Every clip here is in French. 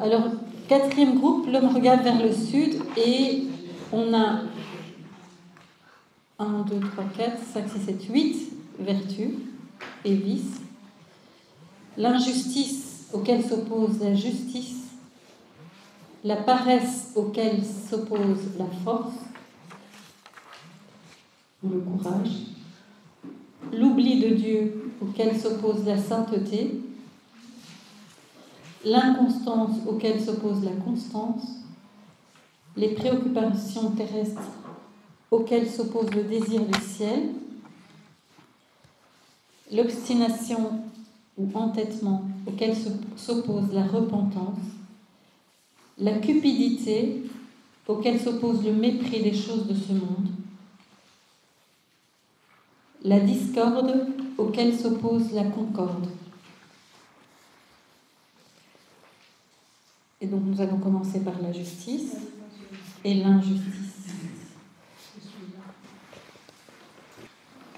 Alors, quatrième groupe, l'homme regarde vers le sud et on a 1, 2, 3, 4, 5, 6, 7, 8 vertus et vices. L'injustice auquel s'oppose la justice, la paresse auquel s'oppose la force, ou le courage, l'oubli de Dieu auquel s'oppose la sainteté, l'inconstance auquel s'oppose la constance, les préoccupations terrestres auxquelles s'oppose le désir du ciel, l'obstination ou entêtement auquel s'oppose la repentance, la cupidité auquel s'oppose le mépris des choses de ce monde, la discorde auquel s'oppose la concorde. Et donc nous allons commencer par la justice et l'injustice.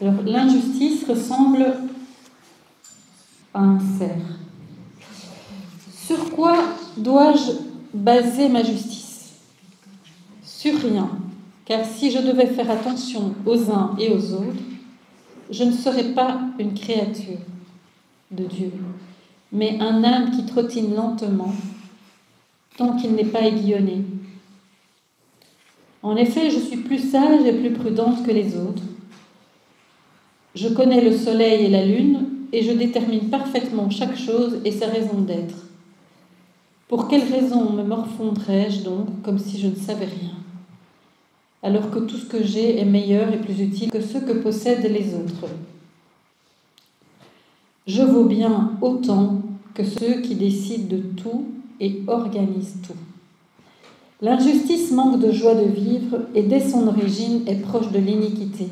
Alors l'injustice ressemble à un cerf. Sur quoi dois-je baser ma justice? Sur rien, car si je devais faire attention aux uns et aux autres, je ne serais pas une créature de Dieu, mais un âne qui trottine lentement, tant qu'il n'est pas aiguillonné. En effet, je suis plus sage et plus prudente que les autres. Je connais le soleil et la lune, et je détermine parfaitement chaque chose et sa raison d'être. Pour quelle raison me morfondrais-je donc comme si je ne savais rien, alors que tout ce que j'ai est meilleur et plus utile que ce que possèdent les autres? Je vaux bien autant que ceux qui décident de tout et organisent tout. L'injustice manque de joie de vivre et dès son origine est proche de l'iniquité.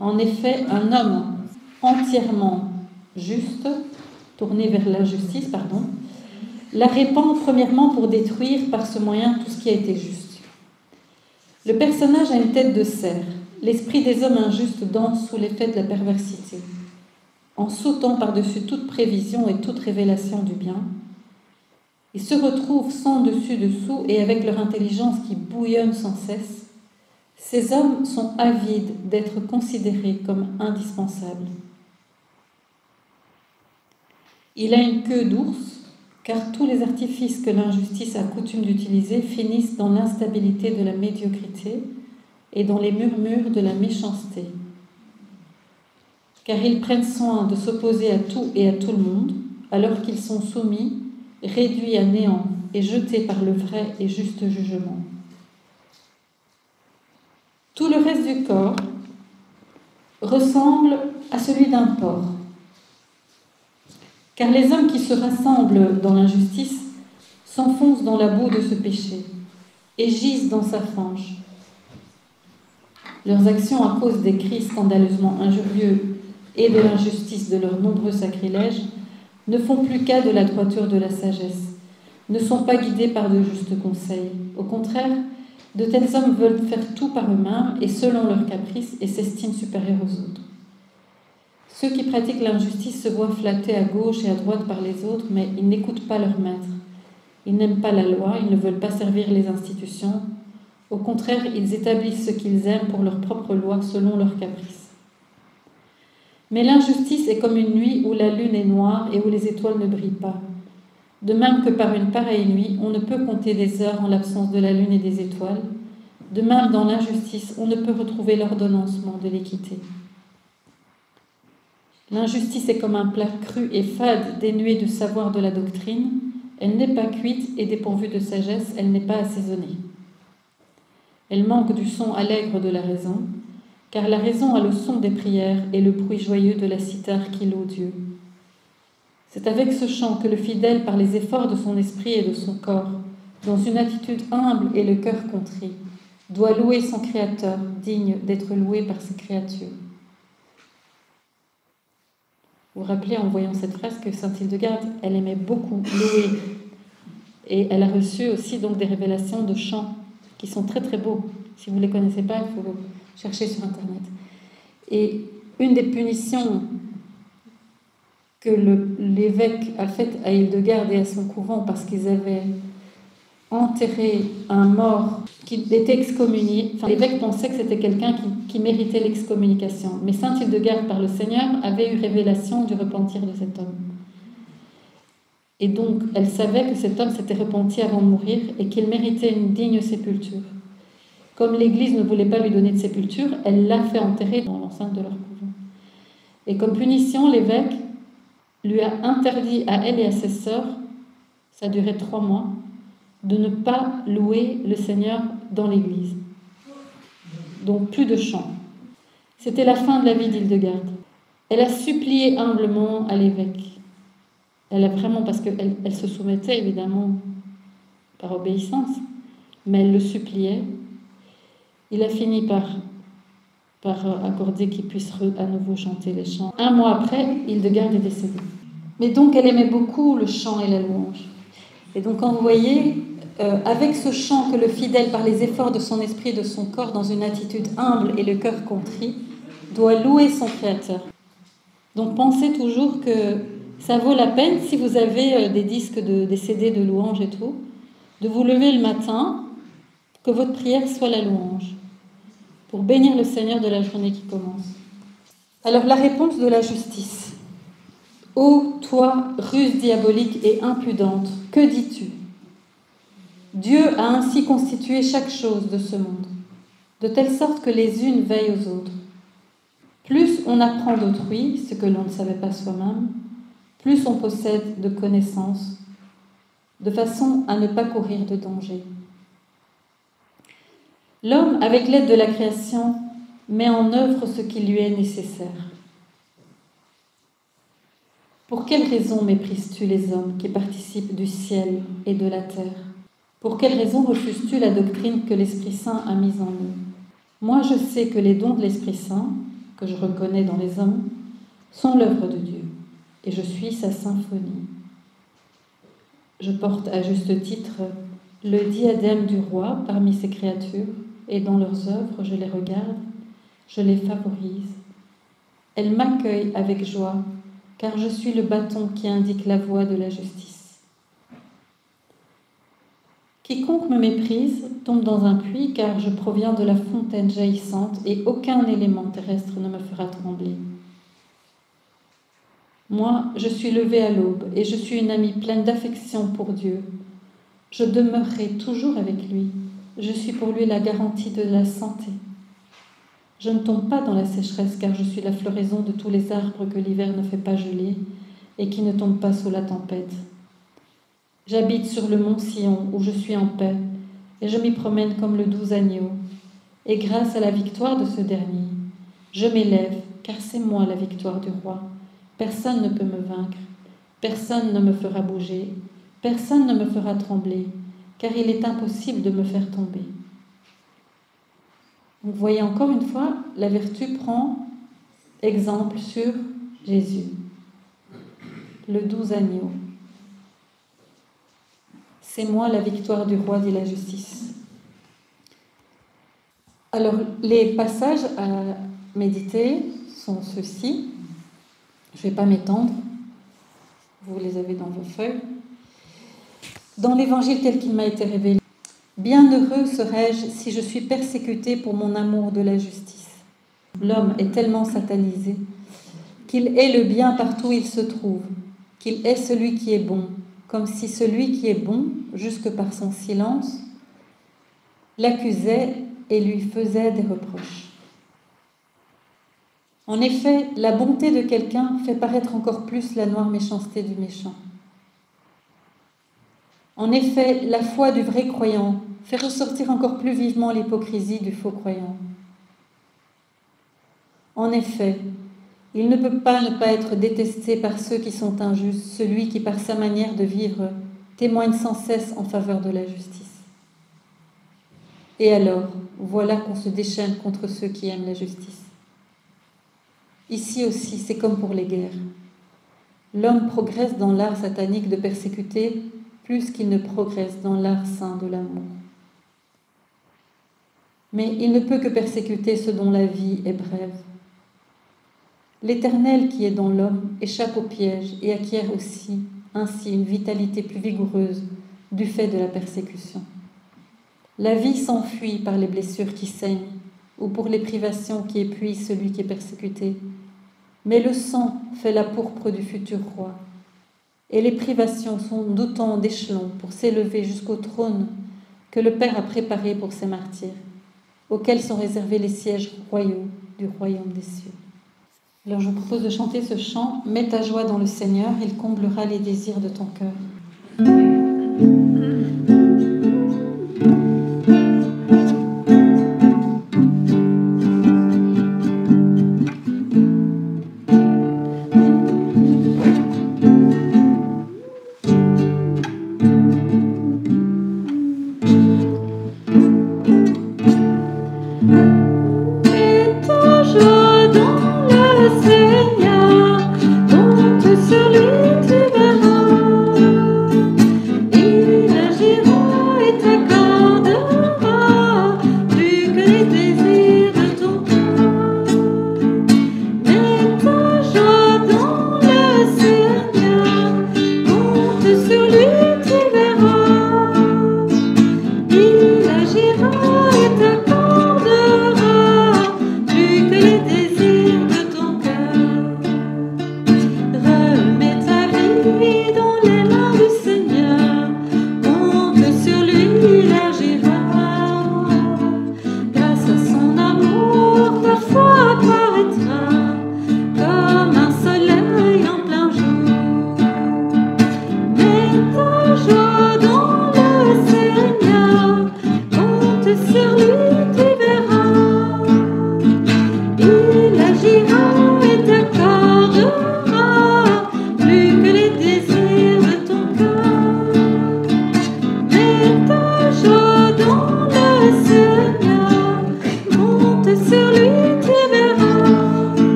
En effet, un homme entièrement juste, tourné vers l'injustice, la répand premièrement pour détruire par ce moyen tout ce qui a été juste. Le personnage a une tête de cerf. L'esprit des hommes injustes danse sous l'effet de la perversité. En sautant par-dessus toute prévision et toute révélation du bien, ils se retrouvent sans dessus-dessous et avec leur intelligence qui bouillonne sans cesse. Ces hommes sont avides d'être considérés comme indispensables. Il a une queue d'ours, car tous les artifices que l'injustice a coutume d'utiliser finissent dans l'instabilité de la médiocrité et dans les murmures de la méchanceté. Car ils prennent soin de s'opposer à tout et à tout le monde, alors qu'ils sont soumis, réduits à néant et jetés par le vrai et juste jugement. Tout le reste du corps ressemble à celui d'un porc. Car les hommes qui se rassemblent dans l'injustice s'enfoncent dans la boue de ce péché et gisent dans sa fange. Leurs actions, à cause des cris scandaleusement injurieux et de l'injustice de leurs nombreux sacrilèges, ne font plus cas de la droiture de la sagesse, ne sont pas guidés par de justes conseils. Au contraire, de tels hommes veulent faire tout par eux-mêmes et selon leurs caprices et s'estiment supérieurs aux autres. Ceux qui pratiquent l'injustice se voient flattés à gauche et à droite par les autres, mais ils n'écoutent pas leur maître. Ils n'aiment pas la loi, ils ne veulent pas servir les institutions. Au contraire, ils établissent ce qu'ils aiment pour leur propre loi selon leurs caprices. Mais l'injustice est comme une nuit où la lune est noire et où les étoiles ne brillent pas. De même que par une pareille nuit, on ne peut compter des heures en l'absence de la lune et des étoiles. De même, dans l'injustice, on ne peut retrouver l'ordonnancement de l'équité. L'injustice est comme un plat cru et fade, dénué de savoir de la doctrine. Elle n'est pas cuite et dépourvue de sagesse, elle n'est pas assaisonnée. Elle manque du son allègre de la raison, car la raison a le son des prières et le bruit joyeux de la cithare qui loue Dieu. C'est avec ce chant que le fidèle, par les efforts de son esprit et de son corps, dans une attitude humble et le cœur contrit, doit louer son Créateur, digne d'être loué par ses créatures. Vous vous rappelez en voyant cette phrase que sainte Hildegarde, elle aimait beaucoup louer. Et elle a reçu aussi donc des révélations de chants qui sont très très beaux. Si vous ne les connaissez pas, il faut chercher sur Internet. Et une des punitions que l'évêque a fait à Hildegarde et à son couvent parce qu'ils avaient enterré un mort qui était excommunié. Enfin, l'évêque pensait que c'était quelqu'un qui méritait l'excommunication. Mais sainte Hildegarde, par le Seigneur, avait eu révélation du repentir de cet homme. Et donc, elle savait que cet homme s'était repenti avant de mourir et qu'il méritait une digne sépulture. Comme l'Église ne voulait pas lui donner de sépulture, elle l'a fait enterrer dans l'enceinte de leur couvent. Et comme punition, l'évêque lui a interdit à elle et à ses sœurs, ça a duré 3 mois, de ne pas louer le Seigneur dans l'Église. Donc plus de chants. C'était la fin de la vie d'Hildegarde. Elle a supplié humblement à l'évêque. Elle a vraiment, parce qu'elle se soumettait évidemment par obéissance, mais elle le suppliait. Il a fini par accorder qu'il puisse à nouveau chanter les chants. 1 mois après, Hildegarde est décédée. Mais donc elle aimait beaucoup le chant et la louange. Et donc quand vous voyez, avec ce chant que le fidèle, par les efforts de son esprit, de son corps, dans une attitude humble et le cœur contrit, doit louer son Créateur. Donc pensez toujours que ça vaut la peine, si vous avez des disques, des CD de louange et tout, de vous lever le matin, que votre prière soit la louange, pour bénir le Seigneur de la journée qui commence. Alors la réponse de la justice. Ô toi, ruse diabolique et impudente, que dis-tu ? Dieu a ainsi constitué chaque chose de ce monde, de telle sorte que les unes veillent aux autres. Plus on apprend d'autrui ce que l'on ne savait pas soi-même, plus on possède de connaissances, de façon à ne pas courir de danger. L'homme, avec l'aide de la création, met en œuvre ce qui lui est nécessaire. Pour quelle raison méprises-tu les hommes qui participent du ciel et de la terre ? Pour quelle raison refuses-tu la doctrine que l'Esprit Saint a mise en eux ? Moi, je sais que les dons de l'Esprit Saint, que je reconnais dans les hommes, sont l'œuvre de Dieu, et je suis sa symphonie. Je porte à juste titre le diadème du roi parmi ses créatures, et dans leurs œuvres, je les regarde, je les favorise. Elles m'accueillent avec joie, car je suis le bâton qui indique la voie de la justice. Quiconque me méprise tombe dans un puits, car je proviens de la fontaine jaillissante, et aucun élément terrestre ne me fera trembler. Moi, je suis levée à l'aube, et je suis une amie pleine d'affection pour Dieu. Je demeurerai toujours avec lui. Je suis pour lui la garantie de la santé. Je ne tombe pas dans la sécheresse, car je suis la floraison de tous les arbres que l'hiver ne fait pas geler et qui ne tombent pas sous la tempête. J'habite sur le mont Sion, où je suis en paix, et je m'y promène comme le doux agneau. Et grâce à la victoire de ce dernier, je m'élève, car c'est moi la victoire du roi. Personne ne peut me vaincre, personne ne me fera bouger, personne ne me fera trembler, car il est impossible de me faire tomber. Vous voyez encore une fois, la vertu prend exemple sur Jésus, le doux agneau. C'est moi la victoire du roi, dit la justice. Alors, les passages à méditer sont ceux-ci. Je ne vais pas m'étendre, vous les avez dans vos feuilles. Dans l'évangile tel qu'il m'a été révélé, bienheureux serais-je si je suis persécuté pour mon amour de la justice. L'homme est tellement satanisé qu'il est le bien partout où il se trouve, qu'il est celui qui est bon, comme si celui qui est bon, jusque par son silence, l'accusait et lui faisait des reproches. En effet, la bonté de quelqu'un fait paraître encore plus la noire méchanceté du méchant. En effet, la foi du vrai croyant fait ressortir encore plus vivement l'hypocrisie du faux croyant. En effet, il ne peut pas ne pas être détesté par ceux qui sont injustes, celui qui, par sa manière de vivre, témoigne sans cesse en faveur de la justice. Et alors, voilà qu'on se déchaîne contre ceux qui aiment la justice. Ici aussi, c'est comme pour les guerres. L'homme progresse dans l'art satanique de persécuter plus qu'il ne progresse dans l'art saint de l'amour. Mais il ne peut que persécuter ceux dont la vie est brève. L'Éternel qui est dans l'homme échappe au piège et acquiert aussi ainsi une vitalité plus vigoureuse du fait de la persécution. La vie s'enfuit par les blessures qui saignent ou pour les privations qui épuisent celui qui est persécuté. Mais le sang fait la pourpre du futur roi. Et les privations sont d'autant d'échelons pour s'élever jusqu'au trône que le Père a préparé pour ses martyrs, auxquels sont réservés les sièges royaux du royaume des cieux. Alors je vous propose de chanter ce chant « Mets ta joie dans le Seigneur, il comblera les désirs de ton cœur ».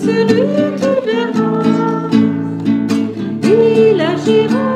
Celui qui verra, il agira.